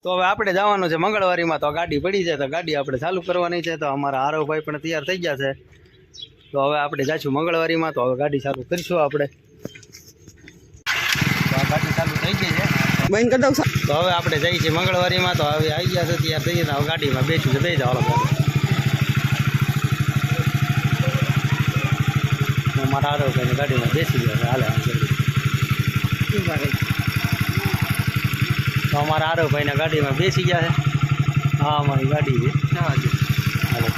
તો હવે આપણે જવાનું છે મંગળવારીમાં. તો ગાડી પડી છે તો ગાડી આપણે ચાલુ કરવાની છે. તો અમારા આરવભાઈ પણ તૈયાર થઈ ગયા છે. તો હવે આપણે જઈશું મંગળવારીમાં. તો હવે ગાડી ચાલુ કરીશું આપણે. તો આ ગાડી ચાલુ થઈ ગઈ છે. બંધ કરી દઉં. તો હવે આપણે જઈએ છીએ મંગળવારીમાં. તો હવે આવી ગયા છે તૈયાર થઈ ગયા. હવે ગાડીમાં બેસું છે, બે જાવ મારા આરવભાઈને ગાડીમાં બેસી ગયા છે. હાલે તો અમારા આરવભાઈના ગાડીમાં બેસી ગયા છે. હા અમારી ગાડી છે. હાલો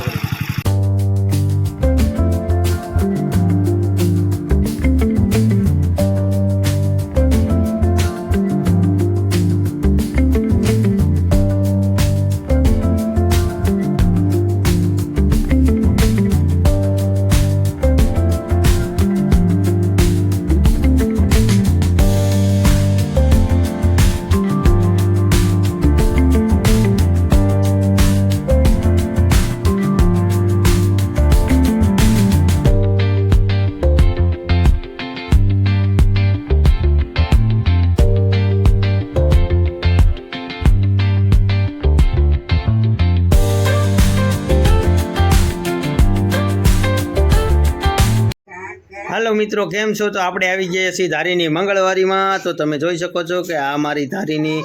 હાલો મિત્રો, કેમ છો? તો આપણે આવી ગયા છીએ ધારીની મંગળવારીમાં. તો તમે જોઈ શકો છો કે આ મારી ધારીની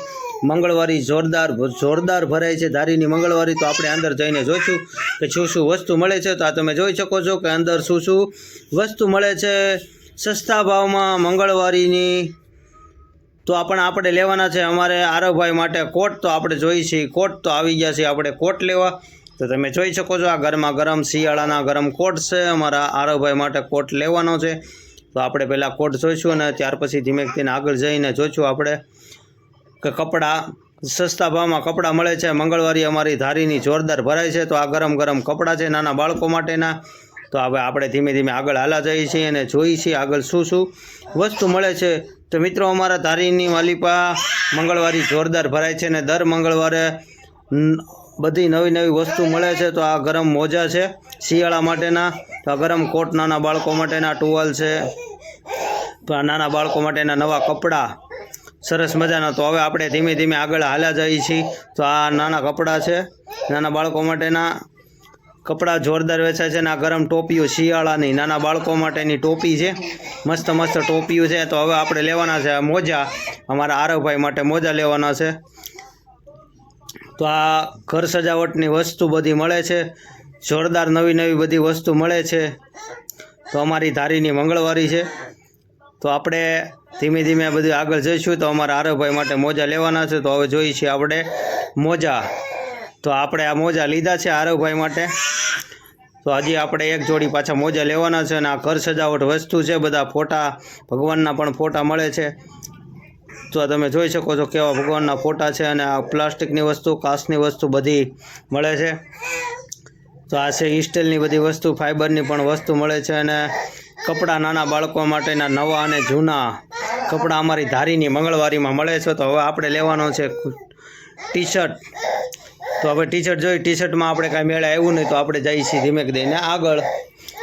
મંગળવારી જોરદાર ભરાય છે. ધારીની મંગળવારી. તો આપણે અંદર જઈને જોઈશું કે શું શું વસ્તુ મળે છે. તો આ તમે જોઈ શકો છો કે અંદર શું શું વસ્તુ મળે છે સસ્તા ભાવમાં મંગળવારીની. તો આપણે લેવાના છે અમારે આરવભાઈ માટે કોટ. તો આપણે જોઈએ છીએ કોટ. તો આવી ગયા છીએ આપણે કોટ લેવા. તો તમે જોઈ શકો છો આ ગરમા ગરમ શિયાળાના ગરમ કોટ છે. અમારા આરવભાઈ માટે કોટ લેવાનો છે. તો આપણે પહેલાં કોટ જોઈશું અને ત્યાર પછી ધીમે ધીમે આગળ જઈને જોઈશું આપણે કે કપડાં સસ્તા ભાવમાં કપડાં મળે છે. મંગળવારી અમારી ધારીની જોરદાર ભરાય છે. તો આ ગરમ ગરમ કપડાં છે નાના બાળકો માટેના. તો હવે આપણે ધીમે ધીમે આગળ હાલા જઈએ છીએ અને જોઈએ છીએ આગળ શું શું વસ્તુ મળે છે. તો મિત્રો, અમારા ધારીની માલિપા મંગળવારી જોરદાર ભરાય છે અને દર મંગળવારે બધી નવી નવી વસ્તુ મળે છે. તો આ ગરમ મોજા છે શિયાળા માટેના. તો આ ગરમ કોટ નાના બાળકો માટેના ટુવાલ છે. તો આ નાના બાળકો માટેના નવા કપડાં સરસ મજાના. તો હવે આપણે ધીમે ધીમે આગળ હાલ્યા જઈએ છીએ. તો આ નાના કપડાં છે નાના બાળકો માટેના. કપડાં જોરદાર વેચાય છે. અને આ ગરમ ટોપીઓ શિયાળાની નાના બાળકો માટેની ટોપી છે. મસ્ત મસ્ત ટોપીઓ છે. તો હવે આપણે લેવાના છે મોજા. અમારા આરવભાઈ માટે મોજા લેવાના છે. તો આ ઘર સજાવટની વસ્તુ બધી મળે છે. જોરદાર નવી નવી બધી વસ્તુ મળે છે. તો અમારી ધારીની મંગળવારી છે. તો આપણે ધીમે ધીમે બધું આગળ જઈશું. તો અમારા આરવભાઈ માટે મોજા લેવાના છે. તો હવે જોઈએ છીએ આપણે મોજા. તો આપણે આ મોજા લીધા છે આરવભાઈ માટે. તો હજી આપણે એક જોડી પાછા મોજા લેવાના છે. અને આ ઘર સજાવટ વસ્તુ છે. બધા ફોટા ભગવાનના પણ ફોટા મળે છે. તો તમે જોઈ શકો છો કેવા ભગવાનના ફોટા છે. અને આ પ્લાસ્ટિકની વસ્તુ કાચની વસ્તુ બધી મળે છે. તો આ છે સ્ટીલની બધી વસ્તુ, ફાઇબરની પણ વસ્તુ મળે છે. અને કપડાં નાના બાળકો માટેના નવા અને જૂના કપડાં અમારી ધારીની મંગળવારીમાં મળે છે. તો હવે આપણે લેવાનો છે ટી શર્ટ. તો હવે ટી શર્ટ જોઈ. ટી શર્ટમાં આપણે કાંઈ મેળા આવ્યું નહીં. તો આપણે જઈએ છીએ ધીમે દઈને આગળ.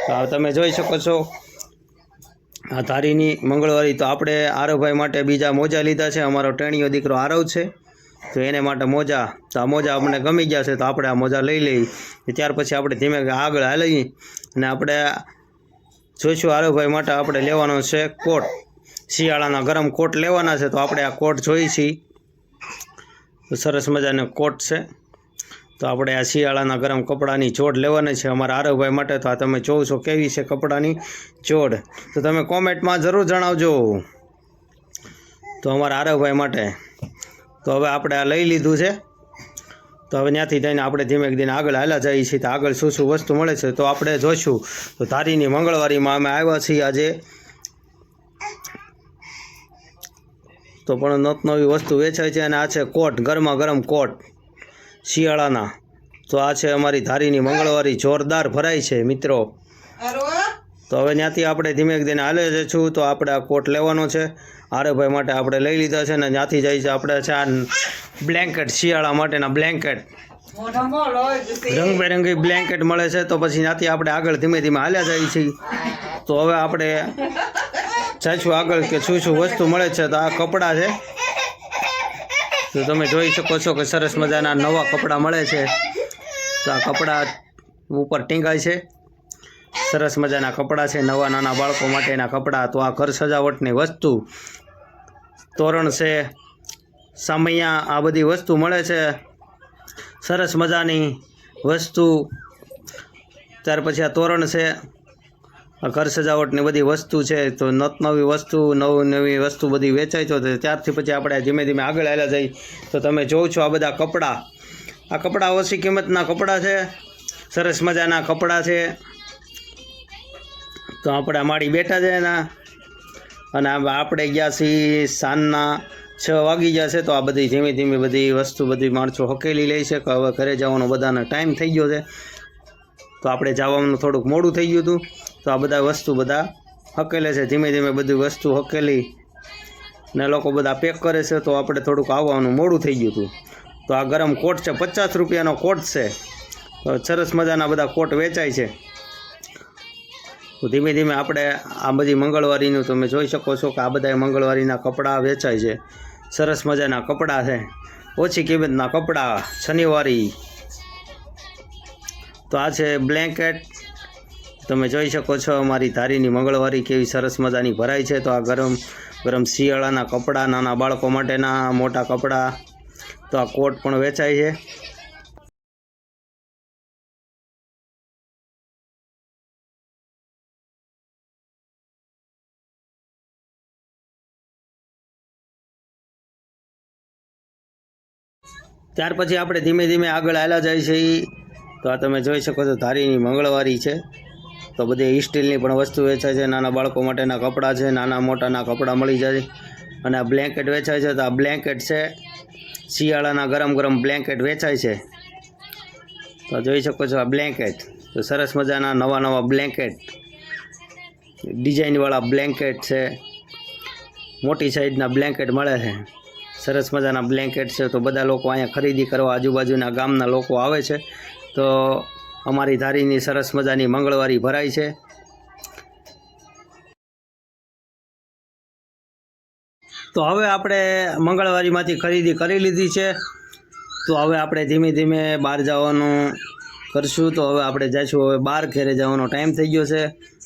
તો તમે જોઈ શકો છો આ ધારીની મંગળવારી. તો આપણે આરવભાઈ માટે બીજા મોજા લીધા છે. અમારો ટેણીયો દીકરો આરવ છે. તો એને માટે મોજા. તો આ મોજા અમને ગમી ગયા છે. તો આપણે આ મોજા લઈ લઈએ. ત્યાર પછી આપણે ધીમે આગળ હાલીએ અને આપણે જોઈશું આરવભાઈ માટે આપણે લેવાનો છે કોટ. શિયાળાના ગરમ કોટ લેવાના છે. તો આપણે આ કોટ જોઈએ છીએ. તો સરસ મજાનો કોટ છે. તો આપણે આ શિયાળાના ગરમ કપડાની જોડ લેવાની છે અમારા આરવભાઈ માટે. તો આ તમે જોવો છો કેવી છે કપડાની જોડ. તો તમે કોમેન્ટમાં જરૂર જણાવજો. તો અમારા આરવભાઈ માટે તો હવે આપણે આ લઈ લીધું છે. તો હવે ત્યાંથી થઈને આપણે ધીમે ધીમે આગળ હાલ્યા જઈએ છીએ. તો આગળ શું શું વસ્તુ મળે છે તો આપણે જોઈશું. તો ધારીની મંગળવારીમાં અમે આવ્યા છીએ આજે. તો પણ નવી વસ્તુ વેચાય છે. અને આ છે કોટ, ગરમા ગરમ કોટ શિયાળાના. તો આ છે અમારી ધારીની મંગળવારી જોરદાર ભરાય છે મિત્રો. તો હવે ત્યાંથી આપણે ધીમે ધીમે હાલે જઈશું. તો આપણે આ કોટ લેવાનો છે આરવભાઈ માટે. આપણે લઈ લીધા છે. ને ત્યાંથી જાય છે આપણે છે આ બ્લેન્કેટ, શિયાળા માટેના બ્લેન્કેટ. રંગબેરંગી બ્લેન્કેટ મળે છે. તો પછી ત્યાંથી આપણે આગળ ધીમે ધીમે હાલ્યા જઈએ છીએ. તો હવે આપણે જઈશું આગળ કે શું શું વસ્તુ મળે છે. તો આ કપડાં છે તો તમે જોઈ શકો છો કે સરસ મજાના નવા કપડાં મળે છે. તો આ કપડાં ઉપર ટીંગાય છે. સરસ મજાના કપડાં છે, નવા નાના બાળકો માટેના કપડાં. તો આ ઘર સજાવટની વસ્તુ, તોરણ છે, સામૈયા, આ બધી વસ્તુ મળે છે. સરસ મજાની વસ્તુ. ત્યાર પછી આ તોરણ છે, આ ઘર સજાવટની બધી વસ્તુ છે. તો નવી વસ્તુ, નવી વસ્તુ બધી વેચાય છે. તો ત્યારથી પછી આપણે ધીમે ધીમે આગળ હાલ્યા જઈ. તો તમે જોવો છો આ બધા કપડાં, આ કપડાં ઓછી કિંમતના કપડાં છે, સરસ મજાના કપડાં છે. તો આપણે માડી બેઠા છે એના, અને આપણે ગયા છીએ સાંજના 6 વાગી ગયા છે. તો આ બધી ધીમે ધીમે બધી વસ્તુ બધી માણસો હકેલી લે છે કે હવે ઘરે જવાનો બધાનો ટાઈમ થઈ ગયો છે. તો આપણે જવાનું થોડુંક મોડું થઈ ગયું હતું. તો આ બધા વસ્તુ બધા હકેલે છે, ધીમે ધીમે બધી વસ્તુ હકેલી ને લોકો બધા પેક કરે છે. તો આપણે થોડુંક આવવાનું મોડું થઈ ગયું હતું. તો આ ગરમ કોટ છે, 50 રૂપિયાનો કોટ છે. તો સરસ મજાના બધા કોટ વેચાય છે. તો ધીમે ધીમે આપણે આ બધી મંગળવારીનું તમે જોઈ શકો છો કે આ બધા મંગળવારીના કપડાં વેચાય છે. સરસ મજાના કપડાં છે, ઓછી કિંમતના કપડાં, શનિવારી. તો આ છે બ્લેન્કેટ. તમે જોઈ શકો છો અમારી ધારીની મંગળવારી કેવી સરસ મજાની ભરાય છે. તો આ ગરમ ગરમ શિયાળાના કપડાં, નાના બાળકો માટેના મોટા કપડાં. તો આ કોટ પણ વેચાય છે. ત્યાર પછી આપણે ધીમે ધીમે આગળ હાલ્યા જાય છે. તો આ તમે જોઈ શકો છો ધારીની મંગળવારી છે. તો બધી સ્ટીલની પણ વસ્તુ વેચાય છે, નાના બાળકો માટેના કપડાં છે, નાના મોટાના કપડાં મળી જાય. અને આ બ્લેન્કેટ વેચાય છે. તો આ બ્લેન્કેટ છે, શિયાળાના ગરમ ગરમ બ્લેન્કેટ વેચાય છે. તો જોઈ શકો છો આ બ્લેન્કેટ. તો સરસ મજાના નવા બ્લેન્કેટ, ડિઝાઇનવાળા બ્લેન્કેટ છે, મોટી સાઈઝના બ્લેન્કેટ મળે છે. સરસ મજાના બ્લેન્કેટ છે. તો બધા લોકો અહીંયા ખરીદી કરવા આજુબાજુના ગામના લોકો આવે છે. તો અમારી ધારીની સરસ મજાની મંગળવારી ભરાય છે. તો હવે આપણે મંગળવારીમાંથી ખરીદી કરી લીધી છે. તો હવે આપણે ધીમે ધીમે બહાર જવાનું કરશું. તો હવે આપણે જઈશું હવે બહાર, ઘરે જવાનો ટાઈમ થઈ ગયો છે.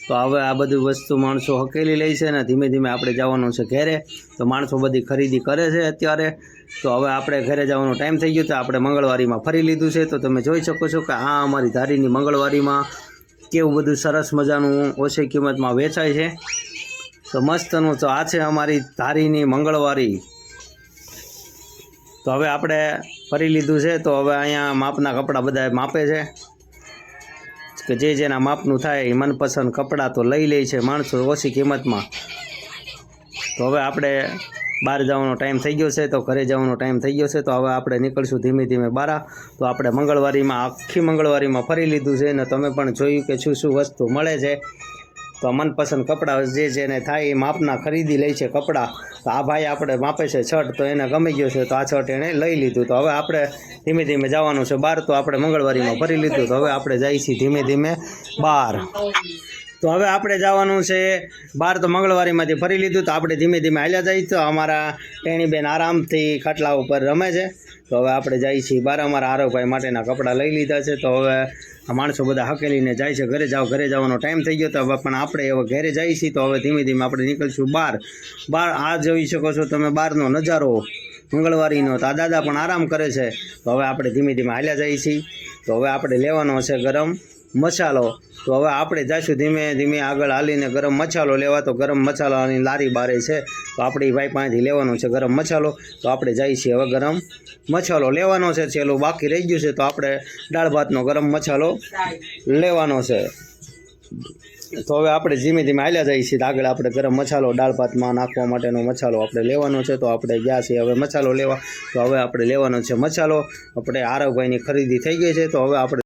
તો હવે આ બધી વસ્તુ માણસો હકેલી લે છે અને ધીમે ધીમે આપણે જવાનું છે ઘરે. તો માણસો બધી ખરીદી કરે છે અત્યારે. તો હવે આપણે ઘરે જવાનો ટાઈમ થઈ ગયો. તો આપણે મંગળવારીમાં ફરી લીધું છે. તો તમે જોઈ શકો છો કે આ અમારી ધારીની મંગળવારીમાં કેવું બધું સરસ મજાનું ઓછી કિંમતમાં વેચાય છે. તો મસ્તનું. તો આ છે અમારી ધારીની મંગળવારી. તો હવે આપણે ફરી લીધું છે. તો હવે અહીંયા માપના કપડાં બધા માપે છે કે જે જેના માપનું થાય એ મનપસંદ કપડાં તો લઈ લે છે માણસો ઓછી કિંમતમાં. તો હવે આપણે બહાર જવાનો ટાઈમ થઈ ગયો છે. તો ઘરે જવાનો ટાઈમ થઈ ગયો છે. તો હવે આપણે નીકળશું ધીમે ધીમે બહાર. તો આપણે મંગળવારીમાં આખી મંગળવારીમાં ફરી લીધું છે ને તમે પણ જોયું કે શું શું વસ્તુ મળે છે. તો મનપસંદ કપડાં જે જેને થાય એ માપના ખરીદી લે છે કપડાં. તો આ ભાઈ આપણે માપે છે શર્ટ, તો એને ગમી ગયો છે. તો આ શર્ટ એણે લઈ લીધું. તો હવે આપણે ધીમે ધીમે જવાનું છે બહાર. તો આપણે મંગળવારીમાં ફરી લીધું. તો હવે આપણે જઈએ છીએ ધીમે ધીમે બહાર. તો હવે આપણે જવાનું છે બહાર. તો મંગળવારીમાંથી ફરી લીધું. તો આપણે ધીમે ધીમે હાલ્યા જઈએ. તો અમારા ટેણીબેન આરામથી ખાટલા ઉપર રમે છે. તો હવે આપણે જઈએ છીએ બહાર. અમારા આરવભાઈ માટેના કપડાં લઈ લીધા છે. તો હવે આ માણસો બધા હકેલીને જાય છે ઘરે. ઘરે જવાનો ટાઈમ થઈ ગયો. તો હવે પણ આપણે હવે ઘરે જઈએ છીએ. તો હવે ધીમે ધીમે આપણે નીકળીશું બહાર. આ જોઈ શકો છો તમે બહારનો નજારો મંગળવારીનો. તો આ દાદા પણ આરામ કરે છે. તો હવે આપણે ધીમે ધીમે હાલ્યા જઈએ છીએ. તો હવે આપણે લેવાનો છે ગરમ મસાલો. તો હવે આપણે જઈશું ધીમે ધીમે આગળ હાલીને ગરમ મસાલો લેવા. તો ગરમ મસાલાની લારી બારે છે. તો આપણી ભાઈ પાસેથી લેવાનો છે ગરમ મસાલો. તો આપણે જઈએ છીએ હવે ગરમ મસાલો લેવાનો છે. છેલ્લું બાકી રહી ગયું છે. તો આપણે દાળ ભાતનો ગરમ મસાલો લેવાનો છે. તો હવે આપણે ધીમે ધીમે હાલ્યા જઈએ છીએ. આગળ આપણે ગરમ મસાલો દાળ ભાતમાં નાખવા માટેનો મસાલો આપણે લેવાનો છે. તો આપણે ગયા છીએ હવે મસાલો લેવા. તો હવે આપણે લેવાનો છે મસાલો. આપણે આરવભાઈની ખરીદી થઈ ગઈ છે. તો હવે આપણે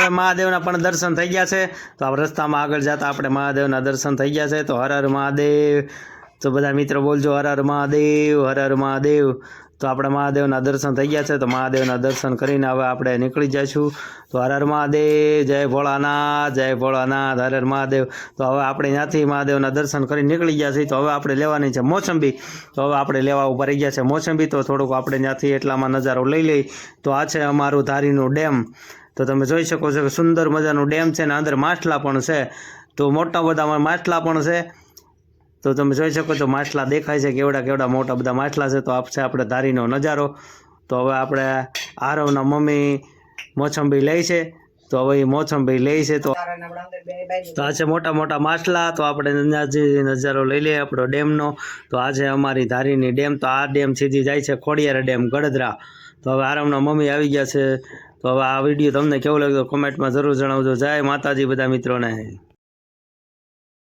હવે મહાદેવના પણ દર્શન થઈ ગયા છે. તો આ રસ્તામાં આગળ જતા આપણે મહાદેવના દર્શન થઈ ગયા છે. તો હર હર મહાદેવ. તો બધા મિત્રો બોલજો હર હર મહાદેવ, હર હર મહાદેવ. તો આપણે મહાદેવના દર્શન થઈ ગયા છે. તો મહાદેવના દર્શન કરીને હવે આપણે નીકળી જઈશું. તો હર હર મહાદેવ, જય ભોળાનાથ, જય ભોળાનાથ, હર હર મહાદેવ. તો હવે આપણે ત્યાંથી મહાદેવના દર્શન કરીને નીકળી ગયા છીએ. તો હવે આપણે લેવાની છે મોસંબી. તો હવે આપણે લેવા ઉભા રહી ગયા છે મોસંબી. તો થોડુંક આપણે ત્યાંથી એટલામાં નજારો લઈ લઈ. તો આ છે અમારું ધારીનું ડેમ. તો તમે જોઈ શકો છો કે સુંદર મજાનું ડેમ છે ને અંદર માછલા પણ છે. તો મોટા બધા માછલા પણ છે. તો તમે જોઈ શકો છો માછલા દેખાય છે કેવડા કેવડા મોટા બધા માછલા છે. તો આ છે આપણે ધારીનો નજારો. તો હવે આપણે આરવના મમ્મી મોસંબી લે છે. તો હવે એ મોસંબી લે છે. તો આ છે મોટા મોટા માછલા. તો આપણે નજારો લઈ લઈએ આપણો ડેમનો. તો આ છે અમારી ધારીની ડેમ. તો આ ડેમ સીધી જાય છે ખોડિયાર ડેમ ગળદરા. તો હવે આરવના મમ્મી આવી ગયા છે. તો હવે આ વિડીયો તમને કેવો લાગ્યો કોમેન્ટમાં જરૂર જણાવજો. જય માતાજી બધા મિત્રોને.